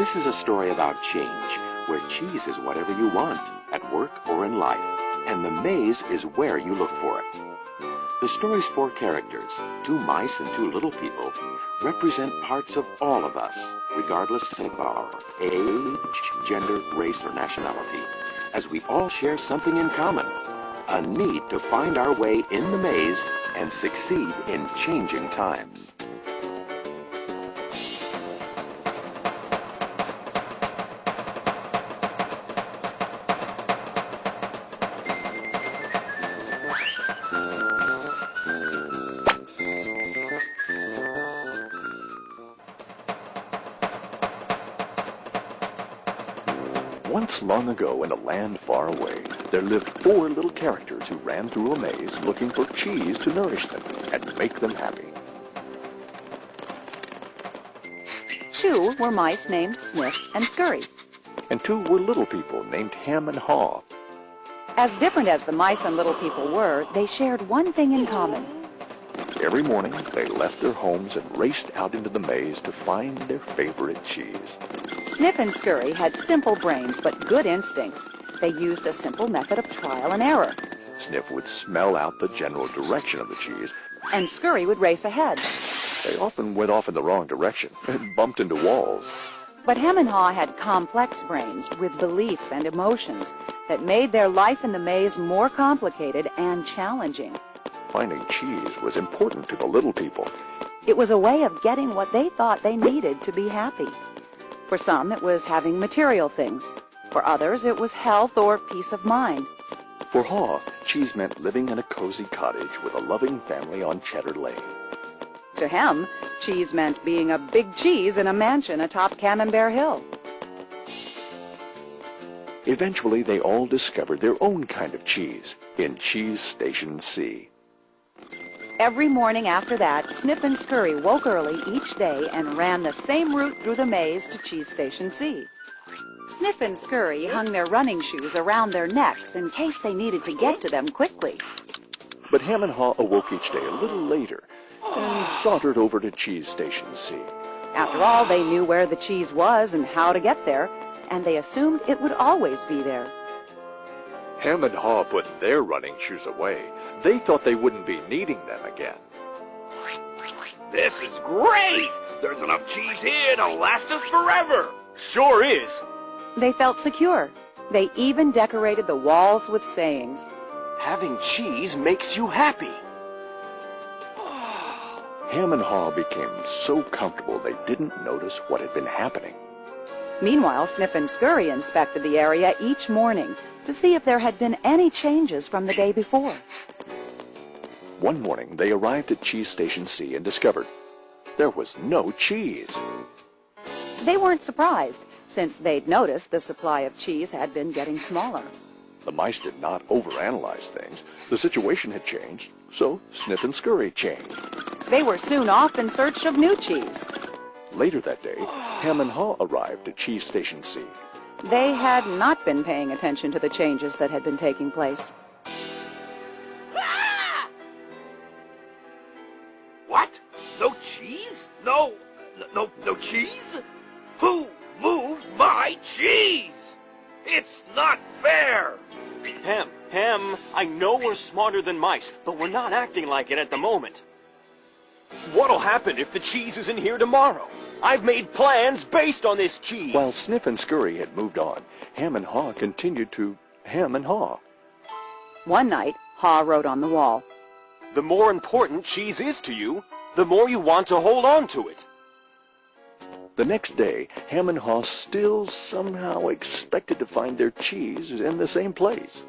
This is a story about change, where cheese is whatever you want, at work or in life, and the maze is where you look for it. The story's four characters, two mice and two little people, represent parts of all of us, regardless of our age, gender, race, or nationality, as we all share something in common, a need to find our way in the maze and succeed in changing times. Once long ago in a land far away, there lived four little characters who ran through a maze looking for cheese to nourish them and make them happy. Two were mice named Sniff and Scurry. And two were little people named Ham and Haw. As different as the mice and little people were, they shared one thing in common. Every morning, they left their homes and raced out into the maze to find their favorite cheese. Sniff and Scurry had simple brains but good instincts. They used a simple method of trial and error. Sniff would smell out the general direction of the cheese, and Scurry would race ahead. They often went off in the wrong direction and bumped into walls. But Ham and Haw had complex brains with beliefs and emotions that made their life in the maze more complicated and challenging. Finding cheese was important to the little people. It was a way of getting what they thought they needed to be happy. For some, it was having material things. For others, it was health or peace of mind. For Haw, cheese meant living in a cozy cottage with a loving family on Cheddar Lane. To him, cheese meant being a big cheese in a mansion atop Camembert Hill. Eventually, they all discovered their own kind of cheese in Cheese Station C. Every morning after that, Sniff and Scurry woke early each day and ran the same route through the maze to Cheese Station C. Sniff and Scurry hung their running shoes around their necks in case they needed to get to them quickly. But Ham and Haw awoke each day a little later and sauntered over to Cheese Station C. After all, they knew where the cheese was and how to get there, and they assumed it would always be there. Ham and Haw put their running shoes away. They thought they wouldn't be needing them again. This is great! There's enough cheese here to last us forever! Sure is! They felt secure. They even decorated the walls with sayings. Having cheese makes you happy. Ham and Haw became so comfortable they didn't notice what had been happening. Meanwhile, Sniff and Scurry inspected the area each morning to see if there had been any changes from the day before. One morning, they arrived at Cheese Station C and discovered there was no cheese. They weren't surprised, since they'd noticed the supply of cheese had been getting smaller. The mice did not overanalyze things. The situation had changed, so Sniff and Scurry changed. They were soon off in search of new cheese. Later that day, Ham and Haw arrived at Cheese Station C. They had not been paying attention to the changes that had been taking place. What? No cheese? No cheese? Who moved my cheese? It's not fair! Ham, I know we're smarter than mice, but we're not acting like it at the moment. What'll happen if the cheese isn't here tomorrow? I've made plans based on this cheese. While Sniff and Scurry had moved on, Ham and Haw continued to Ham and Haw. One night, Haw wrote on the wall, "The more important cheese is to you, the more you want to hold on to it." The next day, Ham and Haw still somehow expected to find their cheese in the same place.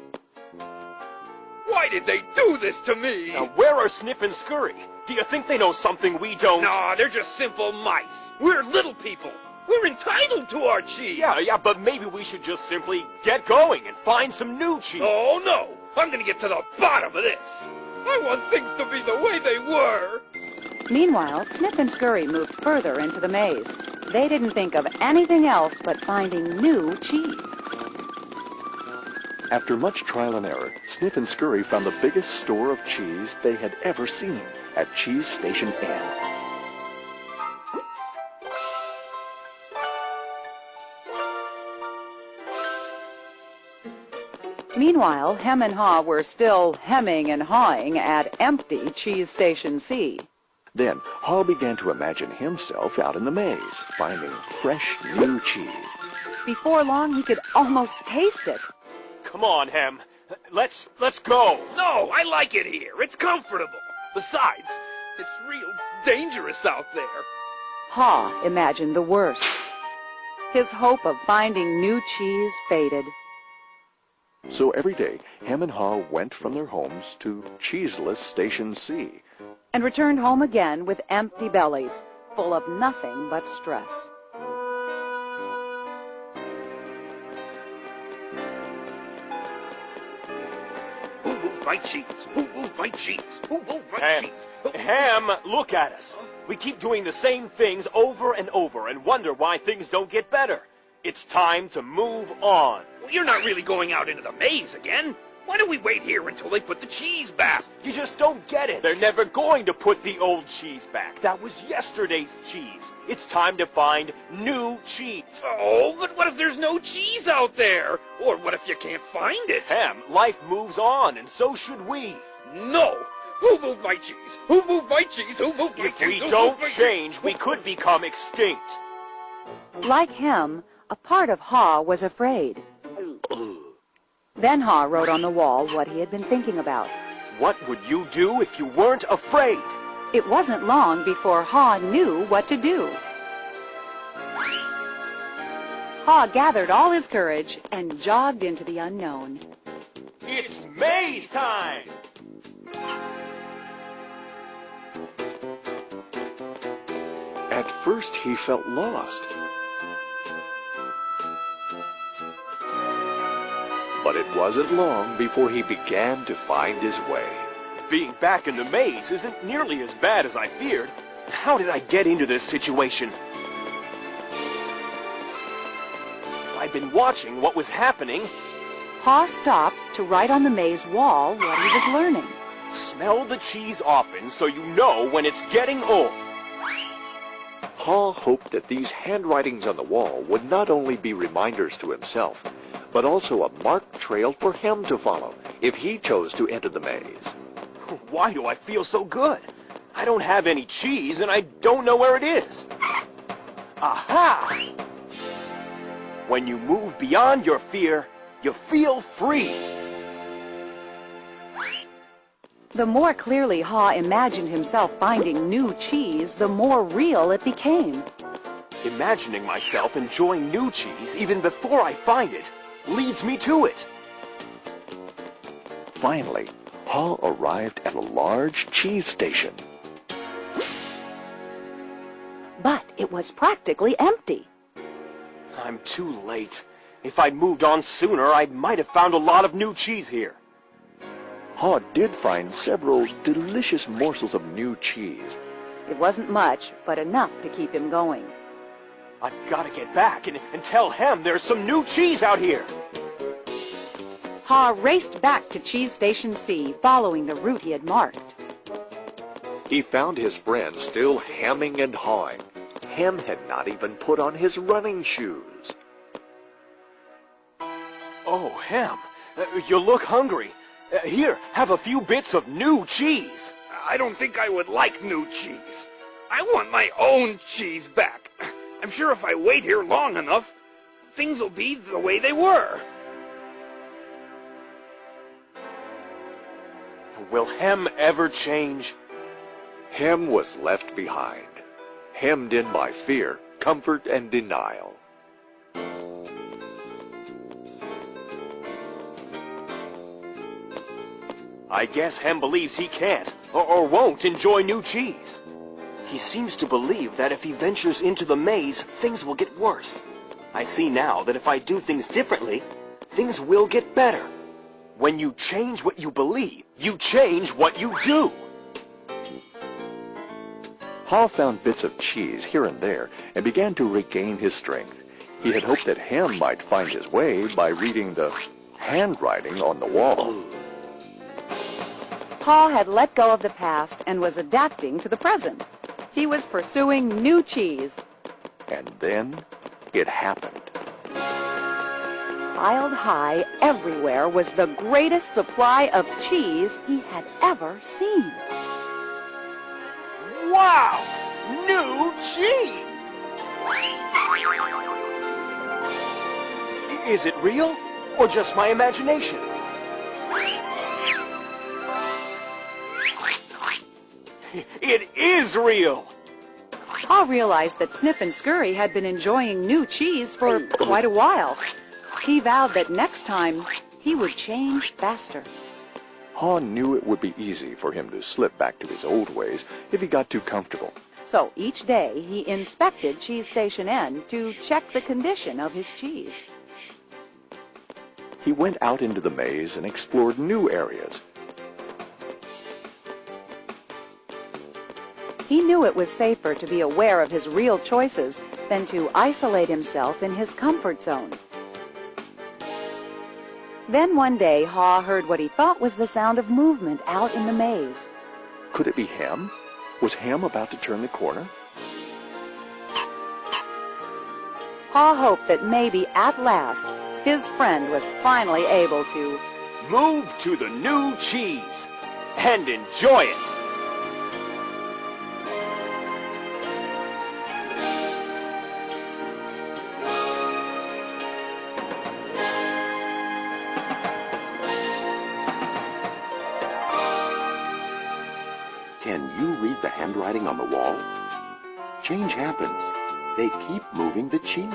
Why did they do this to me? Now, where are Sniff and Scurry? Do you think they know something we don't? No, they're just simple mice. We're little people. We're entitled to our cheese. Yeah, but maybe we should just simply get going and find some new cheese. Oh, no. I'm going to get to the bottom of this. I want things to be the way they were. Meanwhile, Sniff and Scurry moved further into the maze. They didn't think of anything else but finding new cheese. After much trial and error, Sniff and Scurry found the biggest store of cheese they had ever seen at Cheese Station N. Meanwhile, Hem and Haw were still hemming and hawing at empty Cheese Station C. Then Haw began to imagine himself out in the maze, finding fresh new cheese. Before long, he could almost taste it. Come on, Hem. Let's go. No, I like it here. It's comfortable. Besides, it's real dangerous out there. Haw imagined the worst. His hope of finding new cheese faded. So every day, Hem and Haw went from their homes to cheeseless Station C. And returned home again with empty bellies, full of nothing but stress. Who moved my cheese? Who moved my cheese? Who moved my Ham, cheese? Ham, look at us. We keep doing the same things over and over and wonder why things don't get better. It's time to move on. Well, you're not really going out into the maze again. Why don't we wait here until they put the cheese back? You just don't get it. They're never going to put the old cheese back. That was yesterday's cheese. It's time to find new cheese. Oh, but what if there's no cheese out there? Or what if you can't find it? Ham, life moves on, and so should we. No! Who moved my cheese? Who moved my cheese? Who moved my If cheese? we Who don't moved my change, cheese? we could become extinct. Like Hem, a part of Haw was afraid. Then Haw wrote on the wall what he had been thinking about. What would you do if you weren't afraid? It wasn't long before Haw knew what to do. Haw gathered all his courage and jogged into the unknown. It's maze time! At first, he felt lost. But it wasn't long before he began to find his way. Being back in the maze isn't nearly as bad as I feared. How did I get into this situation? I'd been watching what was happening. Haw stopped to write on the maze wall what he was learning. Smell the cheese often so you know when it's getting old. Haw hoped that these handwritings on the wall would not only be reminders to himself, but also a marked trail for Hem to follow if he chose to enter the maze. Why do I feel so good? I don't have any cheese and I don't know where it is. Aha! When you move beyond your fear, you feel free. The more clearly Haw imagined himself finding new cheese, the more real it became. Imagining myself enjoying new cheese even before I find it leads me to it. Finally, Haw arrived at a large cheese station. But it was practically empty. I'm too late. If I'd moved on sooner, I might have found a lot of new cheese here. Haw did find several delicious morsels of new cheese. It wasn't much, but enough to keep him going. I've got to get back and tell Hem there's some new cheese out here. Haw raced back to Cheese Station C, following the route he had marked. He found his friend still hemming and hawing. Hem had not even put on his running shoes. Oh, Hem, you look hungry. Here, have a few bits of new cheese. I don't think I would like new cheese. I want my own cheese back. I'm sure if I wait here long enough, things will be the way they were. Will Hem ever change? Hem was left behind, hemmed in by fear, comfort, and denial. I guess Hem believes he can't or won't enjoy new cheese. He seems to believe that if he ventures into the maze, things will get worse. I see now that if I do things differently, things will get better. When you change what you believe, you change what you do. Haw found bits of cheese here and there and began to regain his strength. He had hoped that Hem might find his way by reading the handwriting on the wall. Haw had let go of the past and was adapting to the present. He was pursuing new cheese. And then it happened. piled high everywhere was the greatest supply of cheese he had ever seen. Wow! New cheese! Is it real or just my imagination? It is real! Pa realized that Snip and Scurry had been enjoying new cheese for quite a while. He vowed that next time he would change faster. Pa knew it would be easy for him to slip back to his old ways if he got too comfortable. So each day he inspected Cheese Station N to check the condition of his cheese. He went out into the maze and explored new areas. He knew it was safer to be aware of his real choices than to isolate himself in his comfort zone. Then one day, Haw heard what he thought was the sound of movement out in the maze. Could it be Hem? Was Hem about to turn the corner? Haw hoped that maybe at last his friend was finally able to move to the new cheese and enjoy it. Can you read the handwriting on the wall? Change happens. They keep moving the cheese.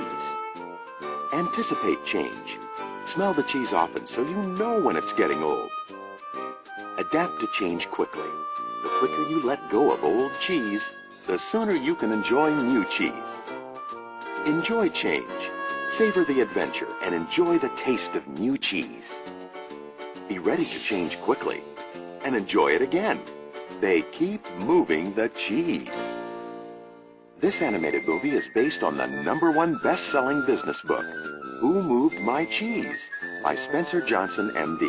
Anticipate change. Smell the cheese often so you know when it's getting old. Adapt to change quickly. The quicker you let go of old cheese, the sooner you can enjoy new cheese. Enjoy change. Savor the adventure and enjoy the taste of new cheese. Be ready to change quickly and enjoy it again. They keep moving the cheese. This animated movie is based on the #1 best-selling business book, Who Moved My Cheese? By Spencer Johnson, M.D.